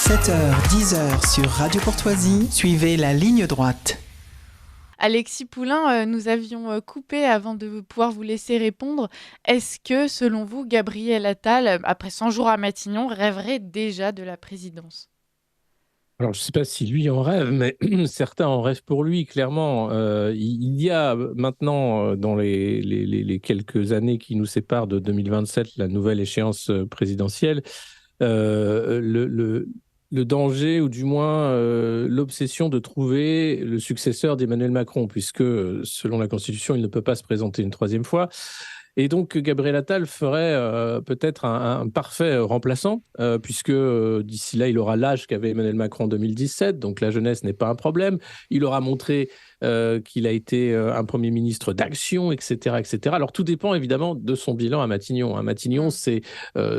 7h-10h sur Radio Courtoisie, suivez la ligne droite. Alexis Poulain, nous avions coupé avant de pouvoir vous laisser répondre. Est-ce que, selon vous, Gabriel Attal, après 100 jours à Matignon, rêverait déjà de la présidence ? Alors, je ne sais pas si lui en rêve, mais certains en rêvent pour lui, clairement. Il y a maintenant, dans les quelques années qui nous séparent de 2027, la nouvelle échéance présidentielle, le danger, ou du moins l'obsession de trouver le successeur d'Emmanuel Macron, puisque, selon la Constitution, il ne peut pas se présenter une troisième fois. Et donc, Gabriel Attal ferait peut-être un parfait remplaçant, puisque d'ici là, il aura l'âge qu'avait Emmanuel Macron en 2017, donc la jeunesse n'est pas un problème. Il aura montré qu'il a été un Premier ministre d'action, etc., etc. Alors, tout dépend évidemment de son bilan à Matignon. À Matignon, c'est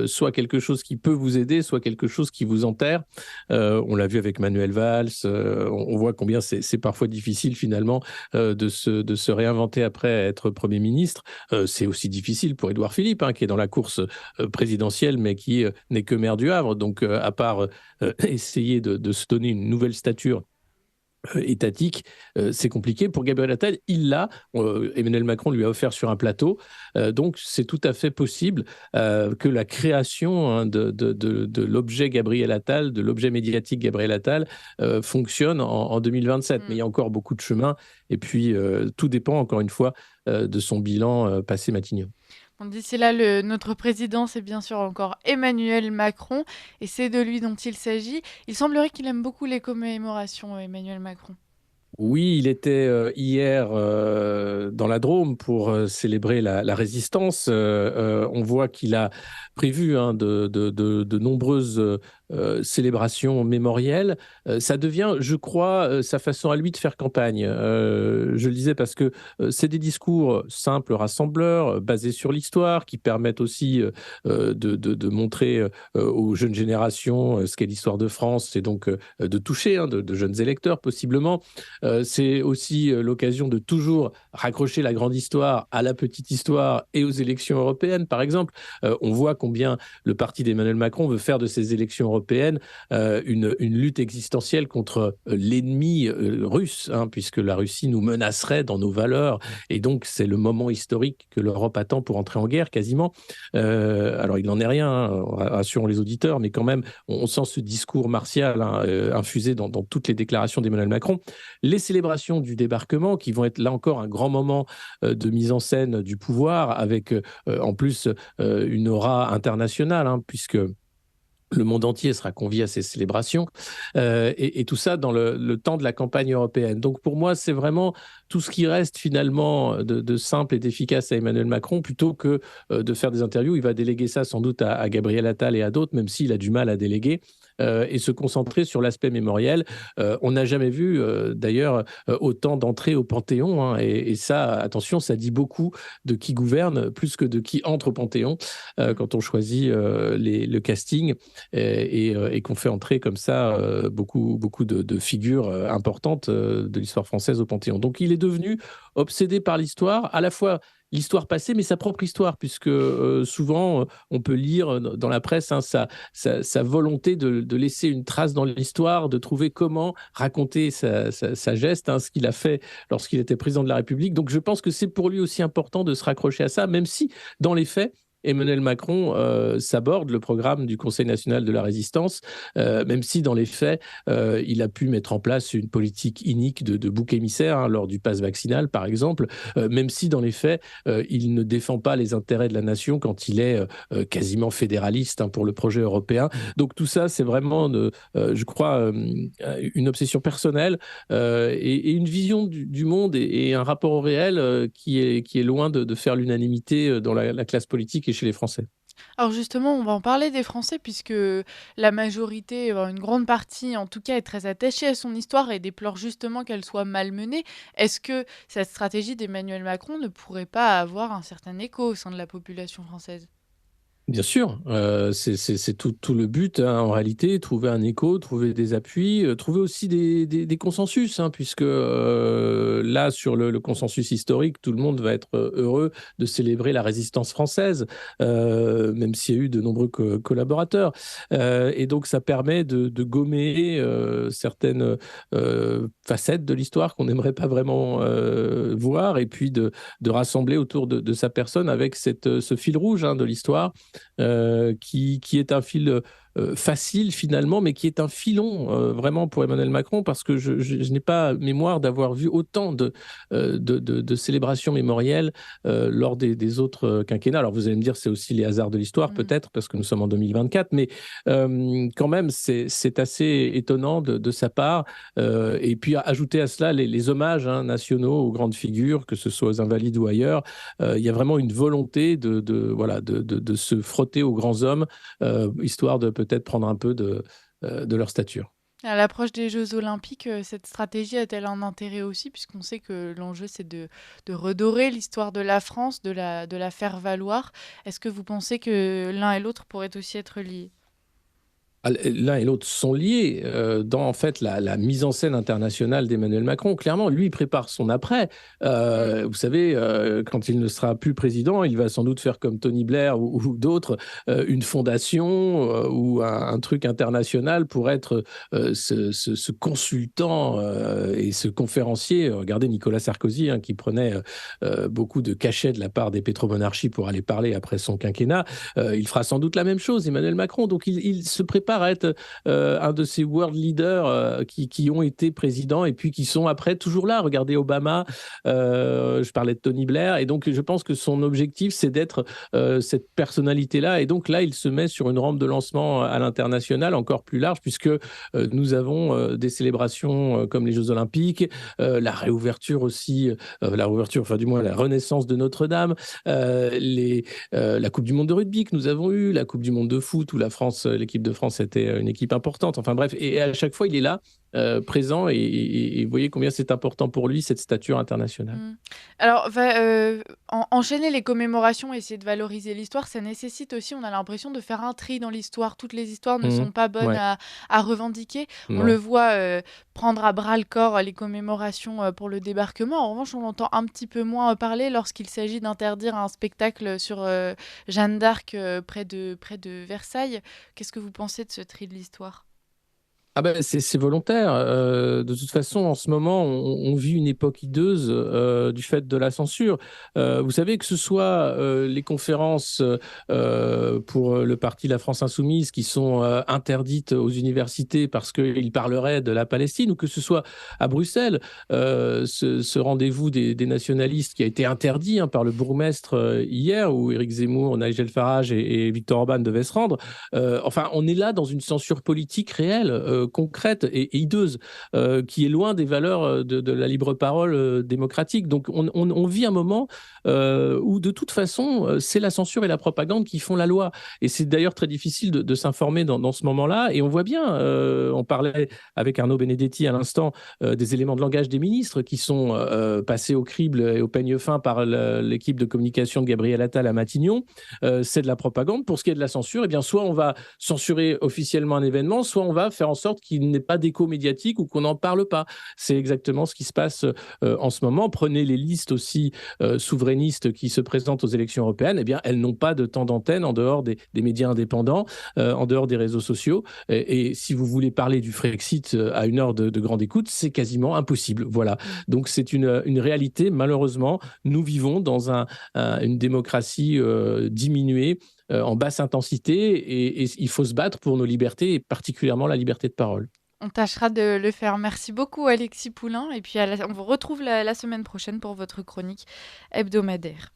soit quelque chose qui peut vous aider, soit quelque chose qui vous enterre. On l'a vu avec Manuel Valls, on voit combien c'est parfois difficile finalement de se réinventer après être Premier ministre. C'est aussi difficile pour Édouard Philippe, qui est dans la course présidentielle, mais qui n'est que maire du Havre. Donc, à part essayer de se donner une nouvelle stature étatique, c'est compliqué. Pour Gabriel Attal, il l'a. Emmanuel Macron lui a offert sur un plateau. Donc, c'est tout à fait possible que la création de l'objet Gabriel Attal, de l'objet médiatique Gabriel Attal, fonctionne en 2027. Mais il y a encore beaucoup de chemin. Et puis, tout dépend, encore une fois, de son bilan passé Matignon. Bon, d'ici là, notre président, c'est bien sûr encore Emmanuel Macron, et c'est de lui dont il s'agit. Il semblerait qu'il aime beaucoup les commémorations, Emmanuel Macron. Oui, il était hier dans la Drôme pour célébrer la résistance. On voit qu'il a prévu de nombreuses célébrations mémorielles. Ça devient, je crois, sa façon à lui de faire campagne. Je le disais parce que c'est des discours simples, rassembleurs, basés sur l'histoire, qui permettent aussi de montrer aux jeunes générations ce qu'est l'histoire de France, et donc de toucher de jeunes électeurs possiblement. C'est aussi l'occasion de toujours raccrocher la grande histoire à la petite histoire et aux élections européennes, par exemple. On voit combien le parti d'Emmanuel Macron veut faire de ces élections européennes une lutte existentielle contre l'ennemi russe, puisque la Russie nous menacerait dans nos valeurs. Et donc, c'est le moment historique que l'Europe attend pour entrer en guerre, quasiment. Alors, il n'en est rien, rassurons les auditeurs, mais quand même, on sent ce discours martial infusé dans toutes les déclarations d'Emmanuel Macron. Les célébrations du débarquement, qui vont être là encore un grand moment de mise en scène du pouvoir, avec en plus une aura internationale, puisque le monde entier sera convié à ces célébrations, et tout ça dans le temps de la campagne européenne. Donc pour moi, c'est vraiment tout ce qui reste finalement de simple et d'efficace à Emmanuel Macron, plutôt que de faire des interviews. Il va déléguer ça sans doute à Gabriel Attal et à d'autres, même s'il a du mal à déléguer, et se concentrer sur l'aspect mémoriel. On n'a jamais vu d'ailleurs autant d'entrées au Panthéon, et ça, attention, ça dit beaucoup de qui gouverne plus que de qui entre au Panthéon quand on choisit le casting, et qu'on fait entrer comme ça beaucoup de figures importantes de l'histoire française au Panthéon. Donc il est devenu obsédé par l'histoire, à la fois l'histoire passée, mais sa propre histoire, puisque souvent, on peut lire dans la presse sa volonté de laisser une trace dans l'histoire, de trouver comment raconter sa geste, ce qu'il a fait lorsqu'il était président de la République. Donc je pense que c'est pour lui aussi important de se raccrocher à ça, même si, dans les faits, Emmanuel Macron s'aborde le programme du Conseil national de la résistance, même si dans les faits, il a pu mettre en place une politique inique de bouc émissaire, lors du pass vaccinal, par exemple, même si dans les faits, il ne défend pas les intérêts de la nation quand il est quasiment fédéraliste pour le projet européen. Donc tout ça, c'est vraiment, je crois, une obsession personnelle, et une vision du monde, et un rapport au réel qui est loin de faire l'unanimité dans la classe politique et chez les Français. Alors justement, on va en parler des Français, puisque la majorité, une grande partie en tout cas, est très attachée à son histoire et déplore justement qu'elle soit malmenée. Est-ce que cette stratégie d'Emmanuel Macron ne pourrait pas avoir un certain écho au sein de la population française ? Bien sûr, c'est tout le but, hein, en réalité, trouver un écho, trouver des appuis, trouver aussi des consensus, hein, puisque là, sur le consensus historique, tout le monde va être heureux de célébrer la résistance française, même s'il y a eu de nombreux collaborateurs. Et donc, ça permet de gommer certaines facettes de l'histoire qu'on n'aimerait pas vraiment voir, et puis de rassembler autour de sa personne avec ce fil rouge, hein, de l'histoire, qui est un fil facile finalement, mais qui est un filon vraiment pour Emmanuel Macron, parce que je n'ai pas mémoire d'avoir vu autant de célébrations mémorielles lors des autres quinquennats. Alors vous allez me dire, c'est aussi les hasards de l'histoire peut-être, parce que nous sommes en 2024, mais quand même, c'est assez étonnant de sa part. Et puis ajouter à cela les hommages, hein, nationaux aux grandes figures, que ce soit aux Invalides ou ailleurs. Il y a vraiment une volonté voilà, de se frotter aux grands hommes, histoire de peut-être prendre un peu de leur stature. À l'approche des Jeux Olympiques, cette stratégie a-t-elle un intérêt aussi, puisqu'on sait que l'enjeu, c'est de redorer l'histoire de la France, de la faire valoir. Est-ce que vous pensez que l'un et l'autre pourraient aussi être liés? L'un et l'autre sont liés dans en fait la mise en scène internationale d'Emmanuel Macron. Clairement, lui, il prépare son après. Vous savez, quand il ne sera plus président, il va sans doute faire comme Tony Blair ou d'autres, une fondation ou un truc international pour être ce consultant et ce conférencier. Regardez Nicolas Sarkozy, hein, qui prenait beaucoup de cachets de la part des pétromonarchies pour aller parler après son quinquennat. Il fera sans doute la même chose, Emmanuel Macron. Donc il se prépare à être un de ces world leaders qui ont été présidents et puis qui sont après toujours là. Regardez Obama, je parlais de Tony Blair, et donc je pense que son objectif, c'est d'être cette personnalité-là. Et donc là, il se met sur une rampe de lancement à l'international encore plus large, puisque nous avons des célébrations comme les Jeux Olympiques, la réouverture aussi, la réouverture, enfin du moins la renaissance de Notre-Dame, la Coupe du Monde de rugby que nous avons eue, la Coupe du Monde de foot où l'équipe de France était une équipe importante. Enfin bref, et à chaque fois, il est là, présent, et vous voyez combien c'est important pour lui, cette stature internationale. Alors, enchaîner les commémorations, essayer de valoriser l'histoire, ça nécessite aussi, on a l'impression, de faire un tri dans l'histoire. Toutes les histoires ne sont pas bonnes Ouais. à revendiquer. On Non. le voit prendre à bras le corps les commémorations pour le débarquement. En revanche, on entend un petit peu moins parler lorsqu'il s'agit d'interdire un spectacle sur Jeanne d'Arc près de Versailles. Qu'est-ce que vous pensez de ce tri de l'histoire? Ah ben, c'est volontaire. De toute façon, en ce moment, on vit une époque hideuse du fait de la censure. Vous savez, que ce soit les conférences pour le parti La France Insoumise qui sont interdites aux universités parce qu'ils parleraient de la Palestine, ou que ce soit à Bruxelles, ce rendez-vous des nationalistes qui a été interdit, hein, par le bourgmestre hier, où Éric Zemmour, Nigel Farage et Viktor Orban devaient se rendre. Enfin, on est là dans une censure politique réelle, concrète et hideuse, qui est loin des valeurs de la libre parole démocratique. Donc on vit un moment où de toute façon, c'est la censure et la propagande qui font la loi. Et c'est d'ailleurs très difficile de s'informer dans ce moment-là. Et on voit bien, on parlait avec Arnaud Benedetti à l'instant, des éléments de langage des ministres qui sont passés au crible et au peigne fin par l'équipe de communication de Gabriel Attal à Matignon. C'est de la propagande. Pour ce qui est de la censure, eh bien, soit on va censurer officiellement un événement, soit on va faire en sorte qu'il n'ait pas d'écho médiatique ou qu'on n'en parle pas. C'est exactement ce qui se passe en ce moment. Prenez les listes aussi souverainistes qui se présentent aux élections européennes. Eh bien, elles n'ont pas de temps d'antenne en dehors des médias indépendants, en dehors des réseaux sociaux. Et si vous voulez parler du Frexit à une heure de grande écoute, c'est quasiment impossible. Voilà. Donc, c'est une réalité. Malheureusement, nous vivons dans une démocratie diminuée, en basse intensité, et il faut se battre pour nos libertés, et particulièrement la liberté de parole. On tâchera de le faire. Merci beaucoup, Alexis Poulain. Et puis, on vous retrouve la semaine prochaine pour votre chronique hebdomadaire.